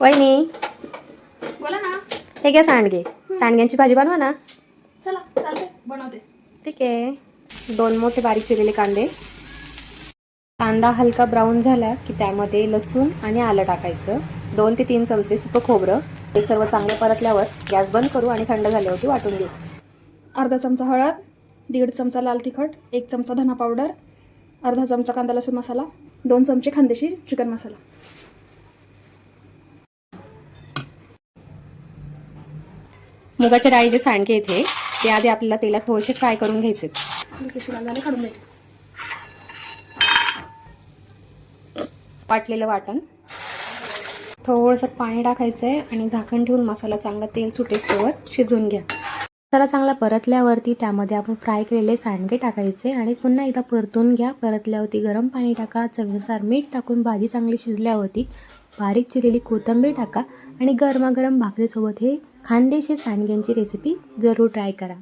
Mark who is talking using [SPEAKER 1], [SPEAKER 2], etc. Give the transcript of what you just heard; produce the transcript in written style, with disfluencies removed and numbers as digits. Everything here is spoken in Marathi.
[SPEAKER 1] वहिनी,
[SPEAKER 2] बोला ना.
[SPEAKER 1] हे घ्या सांडगे. सांडग्यांची भाजी बनवा ना.
[SPEAKER 2] चला चालते बनवते.
[SPEAKER 1] ठीक आहे. 2 मोठे बारीक चिरलेले कांदे. कांदा हलका ब्राऊन झाला की त्यामध्ये लसूण आणि आलं टाकायचं. 2 ते 3 चमचे सुकं खोबरं. हे सर्व चांगलं परतल्यावर गॅस बंद करू आणि थंड झाल्यावरती वाटून घेऊ.
[SPEAKER 2] अर्धा चमचा हळद, 1.5 चमचा लाल तिखट, 1 चमचा धना पावडर, अर्धा चमचा कांदा लसूण मसाला, 2 चमचे खानदेशी चिकन मसाला.
[SPEAKER 1] मुगाच्या डाळीचे सांडगे इथे ते आधी आपल्याला तेलात थोडेसे फ्राय करून घ्यायचे.
[SPEAKER 2] कशी लाल झाले काढून द्यायचे.
[SPEAKER 1] वाटलेलं वाटण, थोडंसं पाणी टाकायचं आहे आणि झाकण ठेवून मसाला चांगला तेल सुटेस्तोवर शिजवून घ्या. मसाला चांगला परतल्यावरती त्यामध्ये आपण फ्राय केलेले सांडगे टाकायचे आणि पुन्हा एकदा परतून घ्या. परतल्यावरती गरम पाणी टाका. चवीनुसार मीठ टाकून भाजी चांगली शिजल्यावरती बारीक चिरलेली कोथिंबीर टाका आणि गरमागरम भाकरीसोबत हे खानदेशी सांडग्यांची रेसिपी जरूर ट्राय करा.